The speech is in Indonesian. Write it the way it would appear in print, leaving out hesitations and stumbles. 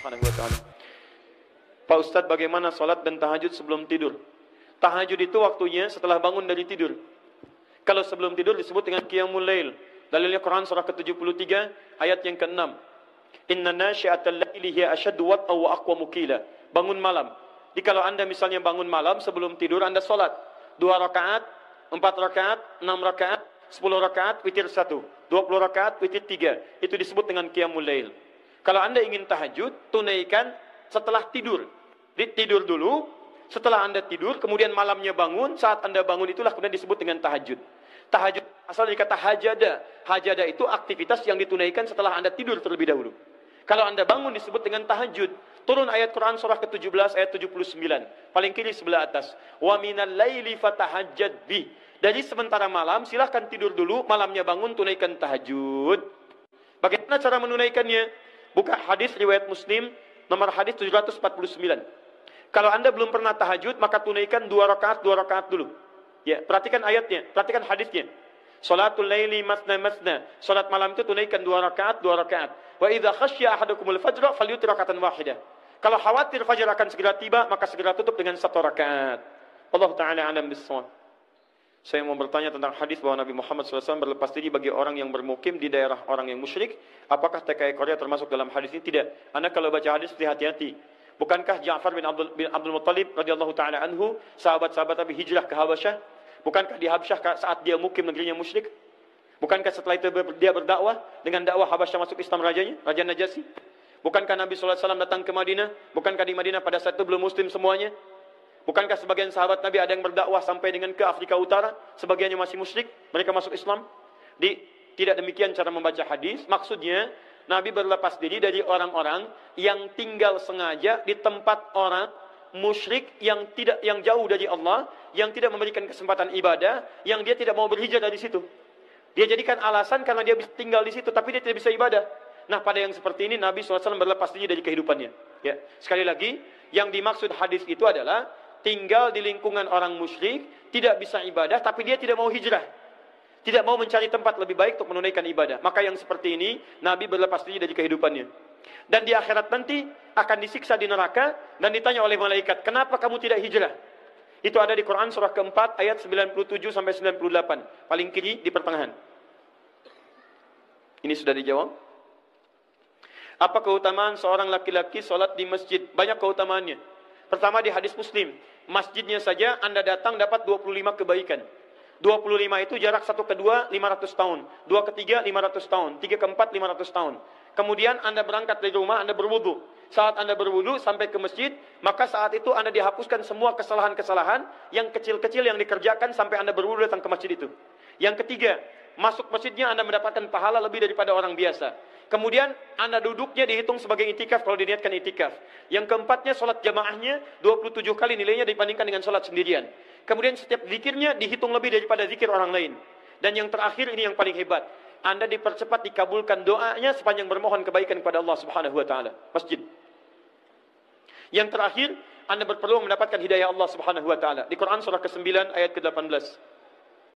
Subhanahu wa taala. Pak Ustadz, bagaimana salat dan tahajud sebelum tidur? Tahajud itu waktunya setelah bangun dari tidur. Kalau sebelum tidur disebut dengan qiyamul lail. Dalilnya Quran surah ke-73 ayat yang ke-6. Inna nasyi'atal laili hiya asyaddu wat'an wa aqwamu qila. Bangun malam. Jadi kalau Anda misalnya bangun malam sebelum tidur, Anda salat 2 rakaat, 4 rakaat, 6 rakaat, 10 rakaat, witir 1, 20 rakaat, witir 3. Itu disebut dengan qiyamul lail. Kalau Anda ingin tahajud, tunaikan setelah tidur. Jadi tidur dulu, setelah Anda tidur, kemudian malamnya bangun, saat Anda bangun itulah kemudian disebut dengan tahajud. Tahajud asal dari kata hajada. Hajada itu aktivitas yang ditunaikan setelah Anda tidur terlebih dahulu. Kalau Anda bangun disebut dengan tahajud. Turun ayat Quran surah ke-17 ayat 79. Paling kiri sebelah atas. Wa minal laili fatahajjad bih. Dari sementara malam silahkan tidur dulu, malamnya bangun tunaikan tahajud. Bagaimana cara menunaikannya? Buka hadis riwayat Muslim nomor hadis 749. Kalau Anda belum pernah tahajud, maka tunaikan 2 rakaat dulu. Ya, perhatikan ayatnya, perhatikan hadisnya. Salatul laili masna masna. Salat malam itu tunaikan 2 rakaat. Wa idza khasyya ahadukumul fajra falyutir rakatan wahidah. Kalau khawatir fajar akan segera tiba, maka segera tutup dengan 1 rakaat. Allah taala alam bissawab. Saya mau bertanya tentang hadis bahwa Nabi Muhammad SAW berlepas diri bagi orang yang bermukim di daerah orang yang musyrik. Apakah TKI Korea termasuk dalam hadis ini? Tidak. Anda kalau baca hadis hati-hati. Bukankah Ja'far bin Abdul Muttalib radhiyallahu taala anhu, sahabat-sahabat Nabi hijrah ke Habasyah? Bukankah di Habasyah saat dia mukim negerinya musyrik? Bukankah setelah itu dia berdakwah dengan dakwah Habasyah masuk Islam rajanya, Raja Najasyi? Bukankah Nabi SAW datang ke Madinah? Bukankah di Madinah pada saat itu belum muslim semuanya? Bukankah sebagian sahabat Nabi ada yang berdakwah sampai dengan ke Afrika Utara, sebagiannya masih musyrik, mereka masuk Islam? Tidak demikian cara membaca hadis. Maksudnya Nabi berlepas diri dari orang-orang yang tinggal sengaja di tempat orang musyrik yang jauh dari Allah, yang tidak memberikan kesempatan ibadah, yang dia tidak mau berhijrah dari situ. Dia jadikan alasan karena dia bisa tinggal di situ, tapi dia tidak bisa ibadah. Nah, pada yang seperti ini Nabi SAW berlepas diri dari kehidupannya. Ya, sekali lagi, yang dimaksud hadis itu adalah tinggal di lingkungan orang musyrik, tidak bisa ibadah, tapi dia tidak mau hijrah. Tidak mau mencari tempat lebih baik untuk menunaikan ibadah. Maka yang seperti ini, Nabi berlepas diri dari kehidupannya. Dan di akhirat nanti akan disiksa di neraka dan ditanya oleh malaikat, kenapa kamu tidak hijrah? Itu ada di Quran surah keempat ayat 97 sampai 98. Paling kiri di pertengahan. Ini sudah dijawab. Apa keutamaan seorang laki-laki sholat di masjid? Banyak keutamaannya. Pertama di hadis Muslim, masjidnya saja Anda datang dapat 25 kebaikan. 25 itu jarak 1 ke 2 500 tahun, 2 ke 3 500 tahun, 3 ke 4 500 tahun. Kemudian Anda berangkat dari rumah, Anda berwudu. Saat Anda berwudu sampai ke masjid, maka saat itu Anda dihapuskan semua kesalahan-kesalahan yang kecil-kecil yang dikerjakan sampai Anda berwudu datang ke masjid itu. Yang ketiga, masuk masjidnya Anda mendapatkan pahala lebih daripada orang biasa. Kemudian Anda duduknya dihitung sebagai itikaf kalau diniatkan itikaf. Yang keempatnya, sholat jamaahnya 27 kali nilainya dibandingkan dengan sholat sendirian. Kemudian setiap zikirnya dihitung lebih daripada zikir orang lain. Dan yang terakhir ini yang paling hebat. Anda dipercepat dikabulkan doanya sepanjang bermohon kebaikan kepada Allah Subhanahu wa taala. Masjid. Yang terakhir, Anda berpeluang mendapatkan hidayah Allah Subhanahu wa taala. Di Quran surah ke-9 ayat ke-18.